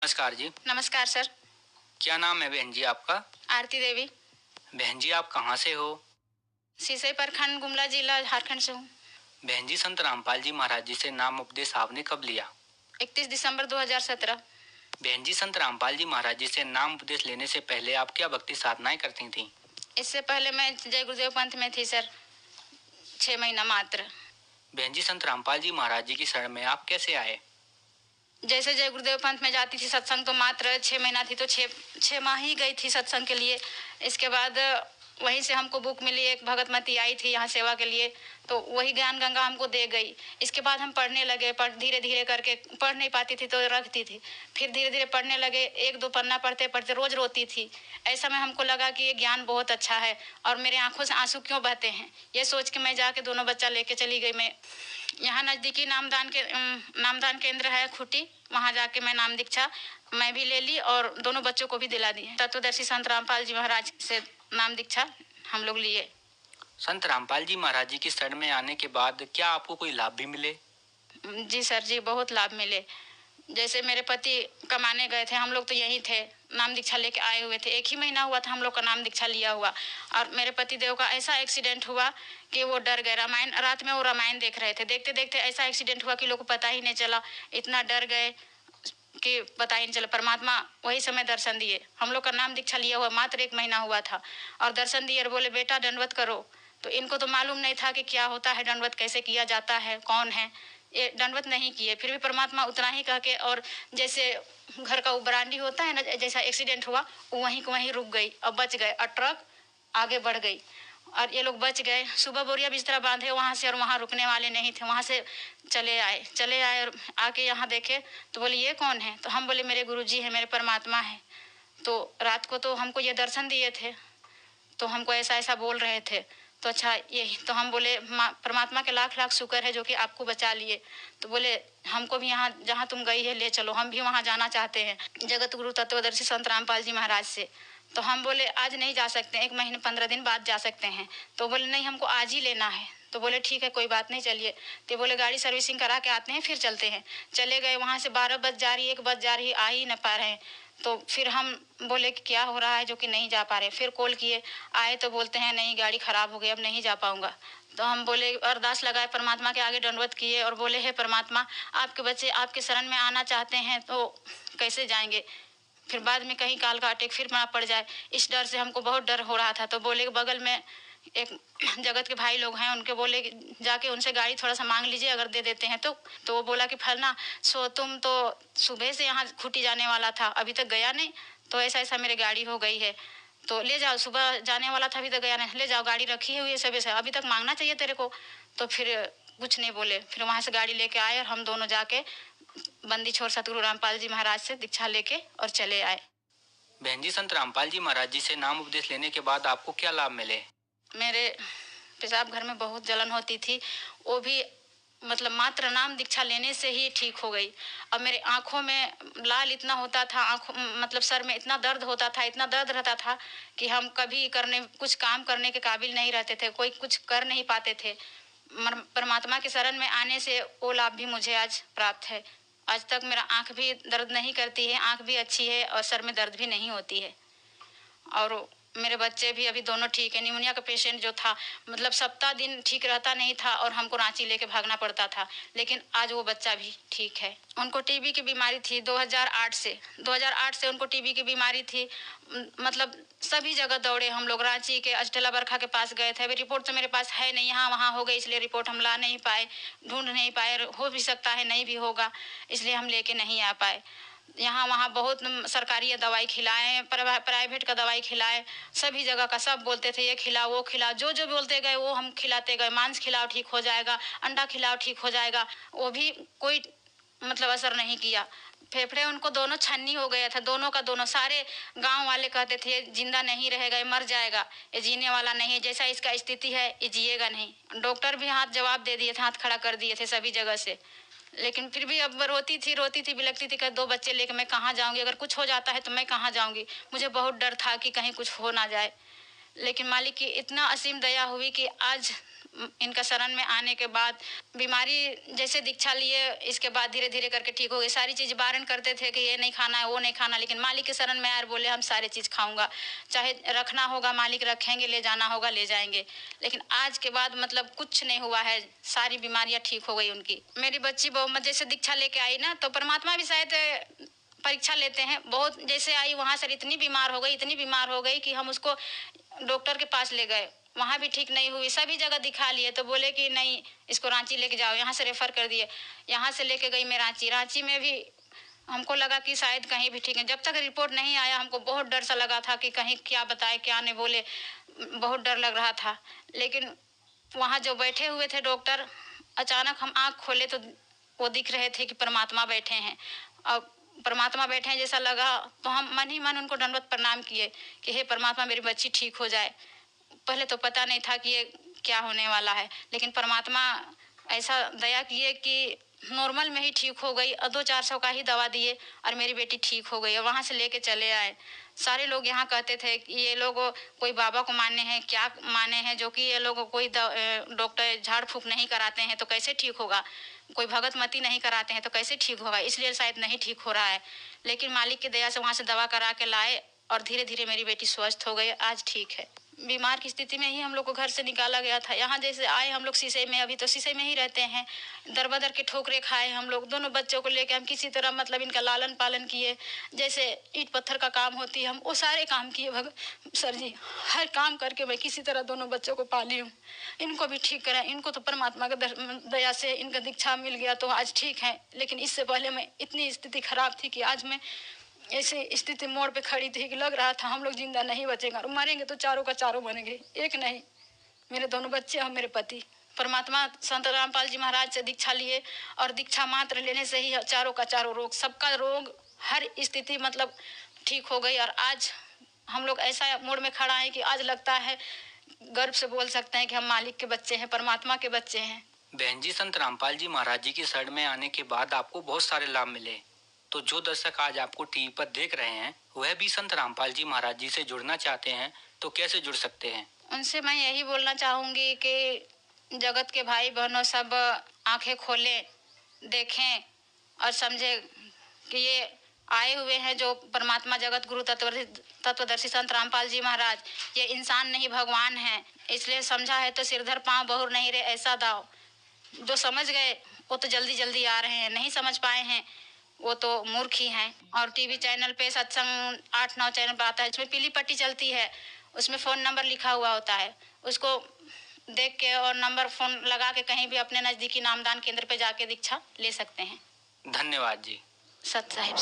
नमस्कार जी। नमस्कार सर। क्या नाम है बहन जी आपका? आरती देवी। बहन जी आप कहाँ से हो? सीसई प्रखंड, गुमला जिला, झारखंड से हूँ। बहन जी संत रामपाल जी महाराज जी से नाम उपदेश आपने कब लिया? 31 दिसंबर 2017। बहन जी संत रामपाल जी महाराज जी से नाम उपदेश लेने से पहले आप क्या भक्ति साधनाएं करती थीं? इससे पहले मैं जय गुरुदेव पंथ में थी सर, 6 महीना मात्र। बहन जी संत रामपाल जी महाराज जी की शरण में आप कैसे आए? जैसे जय गुरुदेव पंथ में जाती थी सत्संग, तो मात्र 6 महीना थी, तो 6 माह ही गई थी सत्संग के लिए। इसके बाद वहीं से हमको बुक मिली, एक भगतमती आई थी यहाँ सेवा के लिए, तो वही ज्ञान गंगा हमको दे गई। इसके बाद हम पढ़ने लगे, धीरे धीरे करके पढ़ नहीं पाती थी तो रखती थी, फिर धीरे धीरे पढ़ने लगे। 1-2 पन्ना पढ़ते पढ़ते रोज रोती थी। ऐसा में हमको लगा कि ये ज्ञान बहुत अच्छा है और मेरे आंखों से आंसू क्यों बहते हैं, ये सोच के मैं जाके दोनों बच्चा लेके चली गई। मैं यहाँ नज़दीकी नामदान केंद्र है खूटी, वहाँ जाके मैं नाम दीक्षा मैं भी ले ली और दोनों बच्चों को भी दिला दी। तत्वदर्शी संत रामपाल जी महाराज से नाम दीक्षा हम लोग लिए। संत रामपाल जी महाराज जी की शरण में आने के बाद क्या आपको कोई लाभ भी मिले? जी सर जी, बहुत लाभ मिले। जैसे मेरे पति कमाने गए थे, हम लोग तो यहीं थे, नाम दीक्षा लेके आए हुए थे। 1 ही महीना हुआ था हम लोग का नाम दीक्षा लिया हुआ, और मेरे पति देव का ऐसा एक्सीडेंट हुआ कि वो डर गए। रामायण रात में वो रामायण देख रहे थे, देखते देखते ऐसा एक्सीडेंट हुआ कि लोग को पता ही नहीं चला, इतना डर गए कि पता ही नहीं चला। परमात्मा वही समय दर्शन दिए। हम लोग का नाम दीक्षा लिया हुआ मात्र 1 महीना हुआ था और दर्शन दिए और बोले बेटा दंडवत करो। तो इनको तो मालूम नहीं था कि क्या होता है दंडवत, कैसे किया जाता है, कौन है। ये दंडवत नहीं किए, फिर भी परमात्मा उतना ही कह के, और जैसे घर का उबरांडी होता है ना, जैसा एक्सीडेंट हुआ वहीं को वहीं रुक गई और बच गए, और ट्रक आगे बढ़ गई और ये लोग बच गए। सुबह बोरिया बिस्तरा बांधे वहाँ से, और वहाँ रुकने वाले नहीं थे, वहाँ से चले आए और आके यहाँ देखे तो बोले ये कौन है? तो हम बोले मेरे गुरुजी हैं, मेरे परमात्मा है। तो रात को तो हमको ये दर्शन दिए थे, तो हमको ऐसा ऐसा बोल रहे थे। तो अच्छा यही तो हम बोले परमात्मा के लाख लाख शुक्र है जो कि आपको बचा लिए। तो बोले हमको भी यहाँ जहाँ तुम गई है ले चलो, हम भी वहाँ जाना चाहते हैं, जगत गुरु तत्वदर्शी संत रामपाल जी महाराज से। तो हम बोले आज नहीं जा सकते, 1 महीने 15 दिन बाद जा सकते हैं। तो बोले नहीं हमको आज ही लेना है। तो बोले ठीक है कोई बात नहीं, चलिए। तो बोले गाड़ी सर्विसिंग करा के आते हैं फिर चलते हैं। चले गए, वहाँ से 12 बज जा रही, 1 बज जा रही, आ ही न पा रहे हैं। तो फिर हम बोले कि क्या हो रहा है जो कि नहीं जा पा रहे। फिर कॉल किए, आए तो बोलते हैं नहीं गाड़ी खराब हो गई, अब नहीं जा पाऊंगा। तो हम बोले अरदास लगाए, परमात्मा के आगे दंडवत किए और बोले हे परमात्मा, आपके बच्चे आपके शरण में आना चाहते हैं तो कैसे जाएंगे, फिर बाद में कहीं काल का अटैक फिर पड़ जाए, इस डर से हमको बहुत डर हो रहा था। तो बोले बगल में एक जगत के भाई लोग हैं, उनके बोले जाके उनसे गाड़ी थोड़ा सा मांग लीजिए, अगर दे देते हैं तो वो बोला कि फलना सो तुम तो सुबह से यहाँ खूटी जाने वाला था, अभी तक गया नहीं, तो ऐसा ऐसा मेरी गाड़ी हो गई है, तो ले जाओ, सुबह जाने वाला था अभी तक गया नहीं, ले जाओ, गाड़ी रखी हुई है सुबह से, अभी तक मांगना चाहिए तेरे को। तो फिर कुछ नहीं बोले, फिर वहाँ से गाड़ी लेके आए और हम दोनों जाके बंदी छोड़ सतगुरु रामपाल जी महाराज से दीक्षा लेके और चले आए। बहन जी संत रामपाल जी महाराज जी से नाम उपदेश लेने के बाद आपको क्या लाभ मिले? मेरे पेशाब घर में बहुत जलन होती थी, वो भी मतलब मात्र नाम दीक्षा लेने से ही ठीक हो गई। अब मेरे आँखों में लाल इतना होता था, आँखों मतलब सर में इतना दर्द होता था, इतना दर्द रहता था कि हम कभी कुछ काम करने के काबिल नहीं रहते थे, कोई कुछ कर नहीं पाते थे। परमात्मा के शरण में आने से वो लाभ भी मुझे आज प्राप्त है। आज तक मेरा आँख भी दर्द नहीं करती है, आँख भी अच्छी है और सर में दर्द भी नहीं होती है। और मेरे बच्चे भी अभी दोनों ठीक है। निमोनिया का पेशेंट जो था, मतलब सप्ताह दिन ठीक रहता नहीं था और हमको रांची लेके भागना पड़ता था, लेकिन आज वो बच्चा भी ठीक है। उनको टीबी की बीमारी थी 2008 से उनको टीबी की बीमारी थी। मतलब सभी जगह दौड़े हम लोग, रांची के अजटला बरखा के पास गए थे। अभी रिपोर्ट तो मेरे पास है नहीं, यहाँ वहाँ हो गई, इसलिए रिपोर्ट हम ला नहीं पाए, ढूंढ नहीं पाए, हो भी सकता है नहीं भी होगा, इसलिए हम लेके नहीं आ पाए। यहाँ वहाँ बहुत सरकारी दवाई खिलाए, प्राइवेट का दवाई खिलाए, सभी जगह का सब बोलते थे ये खिलाओ वो खिलाओ, जो जो बोलते गए वो हम खिलाते गए। मांस खिलाओ ठीक हो जाएगा, अंडा खिलाओ ठीक हो जाएगा, वो भी कोई मतलब असर नहीं किया। फेफड़े उनको दोनों छन्नी हो गया था, दोनों का दोनों। सारे गांव वाले कहते थे जिंदा नहीं रहेगा, ये मर जाएगा, ये जीने वाला नहीं है, जैसा इसका स्थिति है ये जिएगा नहीं। डॉक्टर भी हाथ जवाब दे दिए थे, हाथ खड़ा कर दिए थे सभी जगह से। लेकिन फिर भी अब रोती थी बिलखती थी कि 2 बच्चे लेकर मैं कहाँ जाऊंगी, अगर कुछ हो जाता है तो मैं कहाँ जाऊंगी। मुझे बहुत डर था कि कहीं कुछ हो ना जाए, लेकिन मालिक की इतना असीम दया हुई कि आज इनका शरण में आने के बाद बीमारी जैसे दीक्षा लिए, इसके बाद धीरे धीरे करके ठीक हो गई। सारी चीज़ बारण करते थे कि ये नहीं खाना है, वो नहीं खाना, लेकिन मालिक के शरण में आए और बोले हम सारी चीज़ खाऊंगा, चाहे रखना होगा मालिक रखेंगे, ले जाना होगा ले जाएंगे। लेकिन आज के बाद मतलब कुछ नहीं हुआ है, सारी बीमारियाँ ठीक हो गई उनकी। मेरी बच्ची बहुमत जैसे दीक्षा लेके आई ना, तो परमात्मा भी शायद परीक्षा लेते हैं। बहुत जैसे आई वहाँ से इतनी बीमार हो गई, इतनी बीमार हो गई कि हम उसको डॉक्टर के पास ले गए, वहाँ भी ठीक नहीं हुई। सभी जगह दिखा लिए तो बोले कि नहीं इसको रांची लेके जाओ, यहाँ से रेफ़र कर दिए। यहाँ से लेके गई मैं रांची, रांची में भी हमको लगा कि शायद कहीं भी ठीक है। जब तक रिपोर्ट नहीं आया हमको बहुत डर सा लगा था कि कहीं क्या बताए क्या नहीं बोले, बहुत डर लग रहा था। लेकिन वहाँ जो बैठे हुए थे डॉक्टर, अचानक हम आँख खोले तो वो दिख रहे थे कि परमात्मा बैठे हैं, और परमात्मा बैठे हैं जैसा लगा। तो हम मन ही मन उनको दंडवत प्रणाम किए कि हे परमात्मा मेरी बच्ची ठीक हो जाए। पहले तो पता नहीं था कि ये क्या होने वाला है, लेकिन परमात्मा ऐसा दया किए कि नॉर्मल में ही ठीक हो गई, और 200-400 का ही दवा दिए और मेरी बेटी ठीक हो गई। और वहाँ से लेके चले आए। सारे लोग यहाँ कहते थे कि ये लोग कोई बाबा को माने हैं, क्या माने हैं, जो कि ये लोग कोई डॉक्टर झाड़ फूँक नहीं कराते हैं तो कैसे ठीक होगा, कोई भगत मती नहीं कराते हैं तो कैसे ठीक होगा, इसलिए शायद नहीं ठीक हो रहा है। लेकिन मालिक की दया से वहाँ से दवा करा के लाए और धीरे धीरे मेरी बेटी स्वस्थ हो गई, आज ठीक है। बीमार की स्थिति में ही हम लोग को घर से निकाला गया था। यहाँ जैसे आए हम लोग शीशे में, अभी तो शीशे में ही रहते हैं। दर बदर के ठोकरे खाए हम लोग, दोनों बच्चों को लेके हम किसी तरह मतलब इनका लालन पालन किए। जैसे ईंट पत्थर का काम होती है हम वो सारे काम किए सर जी, हर काम करके मैं किसी तरह दोनों बच्चों को पाली हूँ। इनको भी ठीक करें, इनको तो परमात्मा की दया से इनका दीक्षा मिल गया तो आज ठीक है। लेकिन इससे पहले मैं इतनी स्थिति खराब थी कि आज मैं ऐसे स्थिति मोड़ पे खड़ी थी कि लग रहा था हम लोग जिंदा नहीं बचेंगे, और मरेंगे तो चारों का चारों मरेंगे, एक नहीं। मेरे दोनों बच्चे और मेरे पति। परमात्मा संत रामपाल जी महाराज से दीक्षा लिए, और दीक्षा मात्र लेने से ही चारों का चारों रोग, सबका रोग, हर स्थिति मतलब ठीक हो गई। और आज हम लोग ऐसा मोड़ में खड़ा है कि आज लगता है गर्व से बोल सकते हैं कि हम मालिक के बच्चे हैं, परमात्मा के बच्चे हैं। बहन जी, संत रामपाल जी महाराज जी की शरण में आने के बाद आपको बहुत सारे लाभ मिले, तो जो दर्शक आज आपको टीवी पर देख रहे हैं वह भी संत रामपाल जी महाराज जी से जुड़ना चाहते हैं तो कैसे जुड़ सकते हैं? उनसे मैं यही बोलना चाहूँगी कि जगत के भाई बहनों सब आंखें खोलें, देखें और समझें कि ये आए हुए हैं जो परमात्मा जगत गुरु तत्वदर्शी संत रामपाल जी महाराज, ये इंसान नहीं भगवान हैं। इसलिए समझा है तो सिरधर पाँव बहुर नहीं रे ऐसा दाव। जो समझ गए वो तो जल्दी जल्दी आ रहे हैं, नहीं समझ पाए हैं वो तो मूर्ख ही हैं। और टीवी चैनल पे सत्संग 8-9 चैनल पर आता है, उसमें पीली पट्टी चलती है, उसमें फ़ोन नंबर लिखा हुआ होता है। उसको देख के और नंबर फ़ोन लगा के कहीं भी अपने नज़दीकी नामदान केंद्र पे जाके दीक्षा ले सकते हैं। धन्यवाद जी। सत साहिब।